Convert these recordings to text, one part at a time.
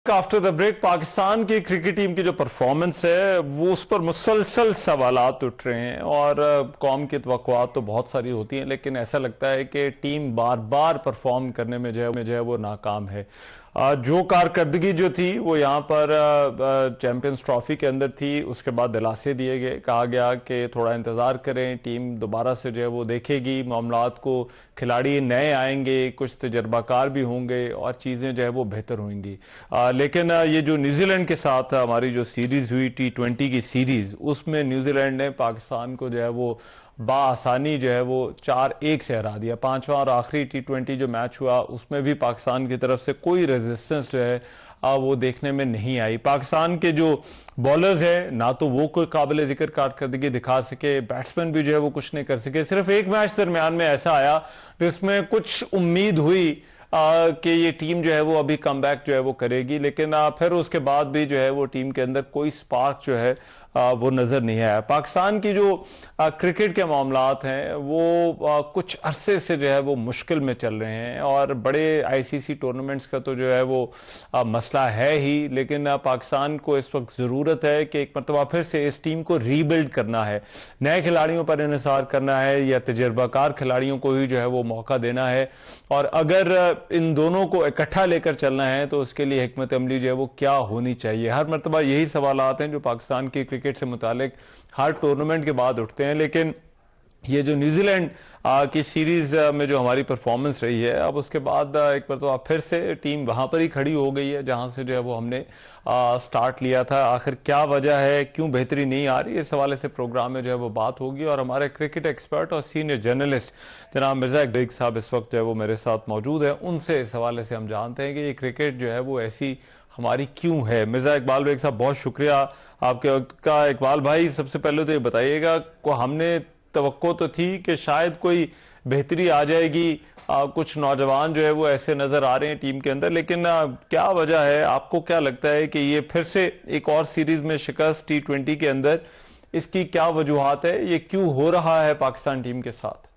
After the break Pakistan की cricket team की जो परफॉर्मेंस है वो उस पर मुसलसल सवालात उठ रहे हैं और कौम की तवक्कुआत तो बहुत सारी होती हैं, लेकिन ऐसा लगता है कि टीम बार बार परफॉर्म करने में जो है वो नाकाम है। जो कारकर्दगी जो थी वो यहाँ पर चैंपियंस ट्रॉफी के अंदर थी, उसके बाद दिलासे दिए गए, कहा गया कि थोड़ा इंतज़ार करें, टीम दोबारा से जो है वो देखेगी मामलात को, खिलाड़ी नए आएंगे, कुछ तजर्बाकार भी होंगे और चीज़ें जो है वो बेहतर होंगी। लेकिन ये जो न्यूजीलैंड के साथ हमारी जो सीरीज़ हुई T20 की सीरीज़, उसमें न्यूजीलैंड ने पाकिस्तान को जो है वो बाआसानी जो है वो 4-1 से हरा दिया। पांचवा और आखिरी T20 जो मैच हुआ उसमें भी पाकिस्तान की तरफ से कोई रेजिस्टेंस जो है वो देखने में नहीं आई। पाकिस्तान के जो बॉलर्स है ना तो वो कोई काबिल जिक्र कारकर्दगी दिखा सके, बैट्समैन भी जो है वो कुछ नहीं कर सके। सिर्फ एक मैच दरमियान में ऐसा आया जिसमें कुछ उम्मीद हुई कि ये टीम जो है वो अभी कमबैक जो है वो करेगी, लेकिन फिर उसके बाद भी जो है वो टीम के अंदर कोई स्पार्क जो है वो नजर नहीं आया। पाकिस्तान की जो क्रिकेट के मामलात हैं वो कुछ अरसे से जो है वो मुश्किल में चल रहे हैं और बड़े आईसीसी टूर्नामेंट्स का तो जो है वो मसला है ही, लेकिन पाकिस्तान को इस वक्त ज़रूरत है कि एक मरतबा फिर से इस टीम को रीबिल्ड करना है, नए खिलाड़ियों पर इन्हिसार करना है या तजर्बाकार खिलाड़ियों को ही जो है वो मौका देना है। और अगर इन दोनों को इकट्ठा लेकर चलना है तो उसके लिए हिकमत अमली जो है वो क्या होनी चाहिए। हर मरतबा यही सवालात हैं जो पाकिस्तान की क्रिकेट से मुतालिक हर टूर्नामेंट के बाद उठते हैं, लेकिन ये जो न्यूजीलैंड की सीरीज में जो हमारी परफॉर्मेंस रही है, अब उसके बाद एक बार तो आप फिर से टीम वहां पर ही खड़ी हो गई है जहां से जो है वो हमने स्टार्ट लिया था। आखिर क्या वजह है, क्यों बेहतरी नहीं आ रही, इस हवाले से प्रोग्राम में जो है वो बात होगी और हमारे क्रिकेट एक्सपर्ट और सीनियर जर्नलिस्ट जनाब मिर्जा इकबाल साहब इस वक्त जो है वो मेरे साथ मौजूद है, उनसे इस हवाले से हम जानते हैं कि ये क्रिकेट जो है वो ऐसी हमारी क्यों है। मिर्जा इकबाल बेग साहब बहुत शुक्रिया आपके वक्त का। इकबाल भाई, सबसे पहले तो ये बताइएगा को हमने तवक्को तो थी कि शायद कोई बेहतरी आ जाएगी, कुछ नौजवान जो है वो ऐसे नजर आ रहे हैं टीम के अंदर, लेकिन क्या वजह है, आपको क्या लगता है कि ये फिर से एक और सीरीज में शिकस्त T20 के अंदर, इसकी क्या वजूहात है, ये क्यों हो रहा है पाकिस्तान टीम के साथ?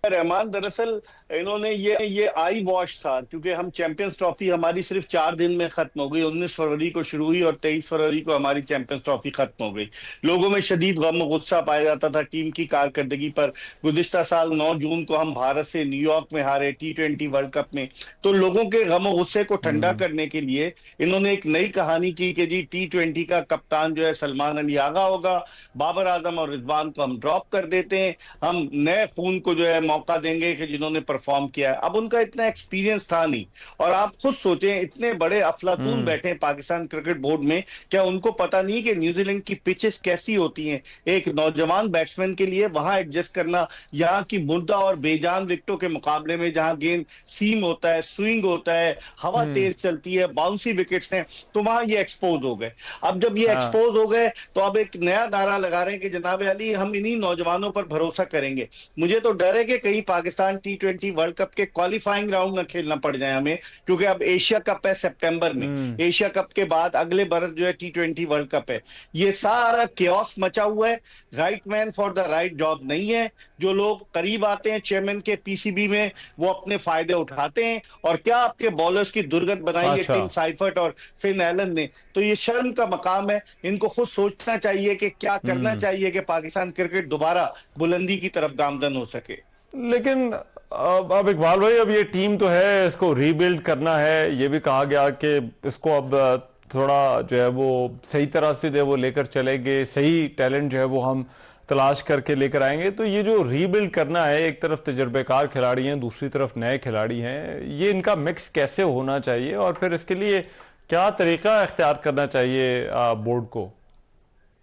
रहमान, दरअसल इन्होंने ये आई वॉश था, क्योंकि हम चैंपियंस ट्रॉफी हमारी सिर्फ 4 दिन में खत्म हो गई। 19 फरवरी को शुरू हुई और 23 फरवरी को हमारी चैंपियंस ट्रॉफी खत्म हो गई। लोगों में शदीद गम और गुस्सा पाया जाता था टीम की कारकर्दगी पर। गुज़िश्ता साल 9 जून को हम भारत से न्यूयॉर्क में हारे T20 वर्ल्ड कप में। तो लोगों के गम और गुस्से को ठंडा करने के लिए इन्होंने एक नई कहानी की कि जी T20 का कप्तान जो है सलमान अली आगा होगा, बाबर आजम और रिजवान को हम ड्रॉप कर देते हैं, हम नए खून को जो है मौका देंगे कि जिन्होंने परफॉर्म किया है। अब उनका इतना एक्सपीरियंस था नहीं, और आप खुद सोचें, इतने बड़े अफलातून बैठे हैं पाकिस्तान क्रिकेट बोर्ड में, क्या उनको पता नहीं कि न्यूजीलैंड की पिचेस कैसी होती हैं? एक नौजवान बैट्समैन के लिए वहां एडजस्ट करना, यहाँ की मुर्दा और बेजान विकेटों के मुकाबले में जहां गेंद सीम होता है, स्विंग होता है, हवा तेज चलती है, बाउंसी विकेट्स हैं, तो वहां ये एक्सपोज हो गए। अब जब ये हाँ। एक्सपोज हो गए तो अब एक नया नारा लगा रहे हैं कि जनाब अली हम इन्हीं नौजवानों पर भरोसा करेंगे। मुझे तो डर है कि कहीं पाकिस्तान T20 वर्ल्ड कप के क्वालिफाइंग राउंड में खेलना पड़ जाए हमें, क्योंकि अब एशिया कप है सितंबर में। एशिया कप के बाद अगले बरस जो है T20 वर्ल्ड कप है। ये सारा केओस मचा हुआ है, right man for the right job नहीं है। जो लोग करीब आते हैं चेयरमैन के पीसीबी में, वो अपने फायदे उठाते हैं। और क्या आपके बॉलर्स की दुर्गत बनाई है अच्छा। टिम साइफर्ट और फिन एलन ने। तो ये शर्म का मकाम है, इनको खुद सोचना चाहिए कि क्या करना चाहिए कि पाकिस्तान क्रिकेट दोबारा बुलंदी की तरफ गामजन हो सके। लेकिन अब इकबाल भाई, अब ये टीम तो है, इसको रीबिल्ड करना है, ये भी कहा गया कि इसको अब थोड़ा जो है वो सही तरह से जो है वो लेकर चलेंगे, सही टैलेंट जो है वो हम तलाश करके लेकर आएंगे। तो ये जो रीबिल्ड करना है, एक तरफ तजर्बेकार खिलाड़ी हैं, दूसरी तरफ नए खिलाड़ी हैं, ये इनका मिक्स कैसे होना चाहिए और फिर इसके लिए क्या तरीका इख्तियार करना चाहिए बोर्ड को?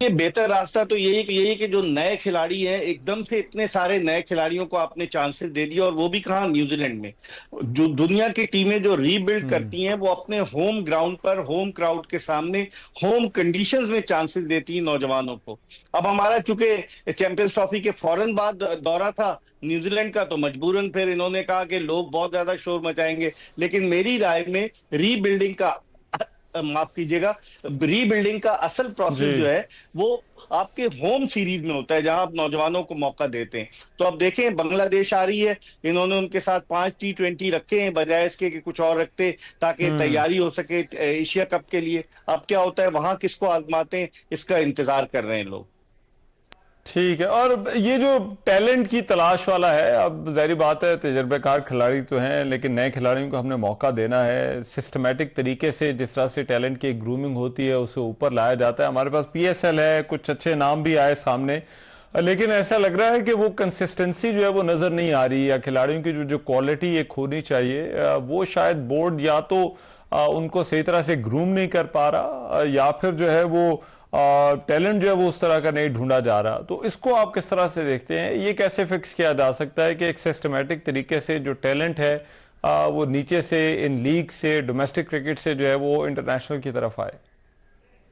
ये बेहतर रास्ता तो यही कि जो नए खिलाड़ी हैं, एकदम से इतने सारे नए खिलाड़ियों को आपने चांसेस दे दिए, और वो भी कहाँ, न्यूजीलैंड में। जो दुनिया की टीमें जो रीबिल्ड करती हैं वो अपने होम ग्राउंड पर, होम क्राउड के सामने, होम कंडीशंस में चांसेस देती हैं नौजवानों को। अब हमारा चूंकि चैंपियंस ट्रॉफी के फौरन बाद दौरा था न्यूजीलैंड का, तो मजबूरन फिर इन्होंने कहा कि लोग बहुत ज्यादा शोर मचाएंगे। लेकिन मेरी राय में रीबिल्डिंग का माफ कीजिएगा, रीबिल्डिंग का असल जी। प्रोसेस जो है वो आपके होम सीरीज में होता है, जहां आप नौजवानों को मौका देते हैं। तो अब देखें, बांग्लादेश आ रही है, इन्होंने उनके साथ 5 T20 रखे हैं, बजाय इसके कि कुछ और रखते, ताकि हम्म। तैयारी हो सके एशिया कप के लिए। अब क्या होता है, वहां किसको आजमाते हैं, इसका इंतजार कर रहे हैं लोग। ठीक है। और ये जो टैलेंट की तलाश वाला है, अब जाहिर बात है तजर्बेकार खिलाड़ी तो हैं, लेकिन नए खिलाड़ियों को हमने मौका देना है सिस्टमेटिक तरीके से। जिस तरह से टैलेंट की ग्रूमिंग होती है उसे ऊपर लाया जाता है। हमारे पास PSL है, कुछ अच्छे नाम भी आए सामने, लेकिन ऐसा लग रहा है कि वो कंसिस्टेंसी जो है वो नजर नहीं आ रही, या खिलाड़ियों की जो जो क्वालिटी एक होनी चाहिए वो शायद बोर्ड या तो उनको सही तरह से ग्रूम नहीं कर पा रहा, या फिर जो है वो टैलेंट जो है वो उस तरह का नहीं ढूंढा जा रहा। तो इसको आप किस तरह से देखते हैं? ये कैसे फिक्स किया जा सकता है कि एक सिस्टमेटिक तरीके से जो टैलेंट है वो नीचे से, इन लीग से, डोमेस्टिक क्रिकेट से जो है वो इंटरनेशनल की तरफ आए?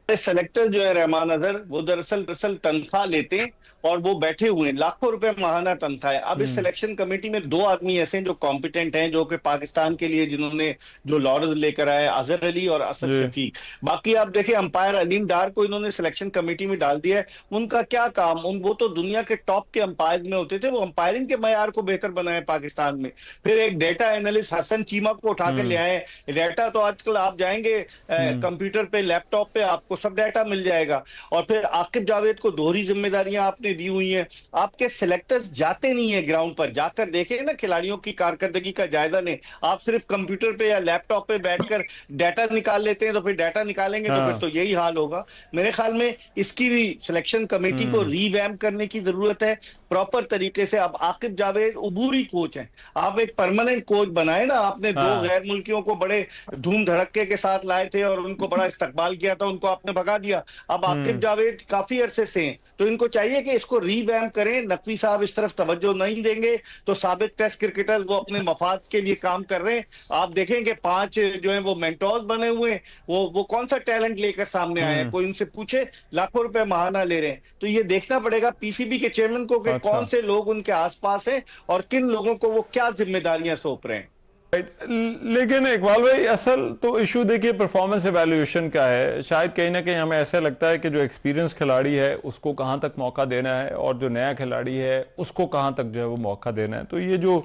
सेलेक्टर जो है रहमान अजहर, वो दरअसल दरअसल तनख्वाह लेते हैं, और वो बैठे हुए हैं, लाखों रुपए माहाना तनख्वाह है। अब इस हम्म। सिलेक्शन कमेटी में 2 आदमी ऐसे हैं जो कॉम्पिटेंट हैं, जो कि पाकिस्तान के लिए जिन्होंने जो लॉरेंस लेकर आए, अजहर अली और असद जी। शफीक। बाकी आप देखें, अंपायर अलीम डार को इन्होंने सिलेक्शन कमेटी में डाल दिया है। उनका क्या काम, वो तो दुनिया के टॉप के अंपायर में होते थे, वो अंपायरिंग के मयार को बेहतर बनाए पाकिस्तान में। फिर एक डेटा एनालिस्ट हसन चीमा को उठा के ले हम्म। आए। डेटा तो आजकल आप जाएंगे हम्म। कंप्यूटर पे, लैपटॉप पे, आपको सब डाटा मिल जाएगा। और फिर आकिब जावेद को दोहरी जिम्मेदारियां आपने दी हुई हैं। आपके सिलेक्टर्स जाते नहीं है ग्राउंड पर, जाकर देखें ना खिलाड़ियों की कारकर्दगी का जायजा लें। आप सिर्फ कंप्यूटर पे या लैपटॉप पे बैठकर डाटा निकाल लेते हैं, तो फिर डाटा निकालेंगे तो फिर हाँ। तो यही हाल होगा। मेरे ख्याल में इसकी भी सिलेक्शन कमेटी को हम्म। रीवैम्प करने की जरूरत है, प्रॉपर तरीके से। अब आकिब जावेद उबूरी कोच हैं, आप एक परमानेंट कोच बनाए ना। आपने 2 हाँ। गैर मुल्कियों को बड़े धूम धड़क्के के साथ लाए थे और उनको बड़ा इस्तकबाल किया था, उनको आपने भगा दिया। अब आकिब हम्म। जावेद काफी अरसे से हैं, तो इनको चाहिए कि इसको रीवैम्प करें। नकवी साहब इस तरफ तवज्जो नहीं देंगे तो साबित टेस्ट क्रिकेटर्स वो अपने मफाद के लिए काम कर रहे हैं। आप देखेंगे 5 जो है वो मेंटोर्स बने हुए हैं, वो कौन सा टैलेंट लेकर सामने आए हैं, हम्म। कोई उनसे पूछे? लाखों रुपए महाना ले रहे हैं। तो ये देखना पड़ेगा PCB के चेयरमैन को कि अच्छा। कौन से लोग उनके आसपास हैं और किन लोगों को वो क्या जिम्मेदारियां सौंप रहे हैं। लेकिन इकबाल भाई, असल तो इशू देखिए परफॉर्मेंस एवेल्यूएशन का है। शायद कहीं ना कहीं हमें ऐसा लगता है कि जो एक्सपीरियंस खिलाड़ी है उसको कहां तक मौका देना है, और जो नया खिलाड़ी है उसको कहां तक जो है वो मौका देना है। तो ये जो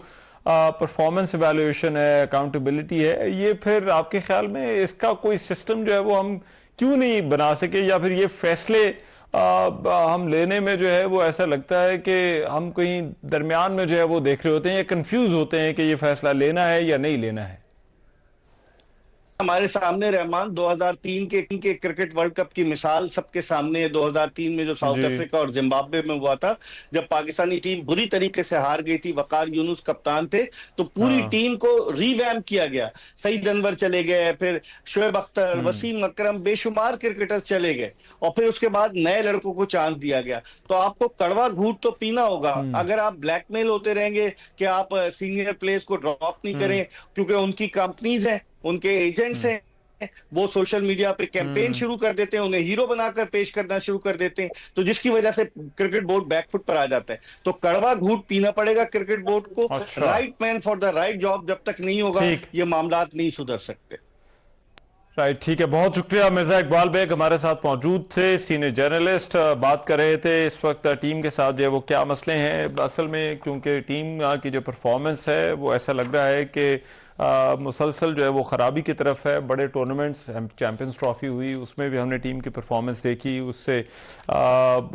परफॉर्मेंस एवेल्यूएशन है, अकाउंटेबिलिटी है, ये फिर आपके ख्याल में इसका कोई सिस्टम जो है वो हम क्यों नहीं बना सके, या फिर ये फैसले हम लेने में जो है वो ऐसा लगता है कि हम कहीं दरमियान में जो है वो देख रहे होते हैं या कंफ्यूज होते हैं कि ये फैसला लेना है या नहीं लेना है? हमारे सामने रहमान 2003 के क्रिकेट वर्ल्ड कप की मिसाल सबके सामने है। 2003 में जो साउथ जी। अफ्रीका और जिम्बाब्वे में हुआ था, जब पाकिस्तानी टीम बुरी तरीके से हार गई थी, वकार यूनुस कप्तान थे, तो पूरी हाँ। टीम को रीवैम्प किया गया। सईद अनवर चले गए, फिर शुएब अख्तर, हम्म। वसीम अकरम, बेशुमार क्रिकेटर्स चले गए, और फिर उसके बाद नए लड़कों को चांस दिया गया। तो आपको कड़वा घूंट तो पीना होगा। हम्म। अगर आप ब्लैकमेल होते रहेंगे कि आप सीनियर प्लेयर्स को ड्रॉप नहीं हम्म। करें, क्योंकि उनकी कंपनीज हैं, उनके एजेंट्स हम्म। हैं, वो सोशल मीडिया पे कैंपेन हम्म। शुरू कर देते हैं, उन्हें हीरो बनाकर पेश करना शुरू कर देते हैं, तो जिसकी वजह से क्रिकेट बोर्ड बैकफुट पर आ जाता है। तो कड़वा घूंट पीना पड़ेगा क्रिकेट बोर्ड को। अच्छा। Right man for the right job जब तक नहीं होगा, ठीक। ये मामलात नहीं सुधर सकते। राइट, ठीक है। बहुत शुक्रिया। मिर्जा इकबाल बेग हमारे साथ मौजूद थे, सीनियर जर्नलिस्ट, बात कर रहे थे इस वक्त टीम के साथ जो है वो क्या मसले हैं असल में, क्योंकि टीम की जो परफॉर्मेंस है वो ऐसा लग रहा है कि मुसलसल जो है वो खराबी की तरफ है। बड़े टूर्नामेंट्स, चैंपियंस ट्रॉफी हुई, उसमें भी हमने टीम की परफॉर्मेंस देखी। उससे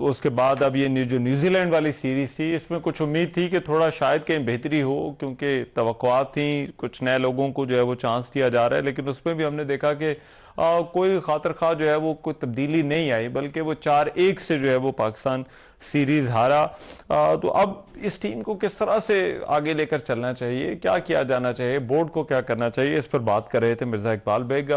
उसके बाद अब ये जो न्यूजीलैंड वाली सीरीज थी, इसमें कुछ उम्मीद थी कि थोड़ा शायद कहीं बेहतरी हो, क्योंकि तवक्कुआत थी, कुछ नए लोगों को जो है वो चांस दिया जा रहा है, लेकिन उसमें भी हमने देखा कि कोई खातर खा जो है वो कोई तब्दीली नहीं आई, बल्कि वो 4-1 से जो है वो पाकिस्तान सीरीज हारा। तो अब इस टीम को किस तरह से आगे लेकर चलना चाहिए, क्या किया जाना चाहिए, बोर्ड को क्या करना चाहिए, इस पर बात कर रहे थे मिर्जा इकबाल बेग।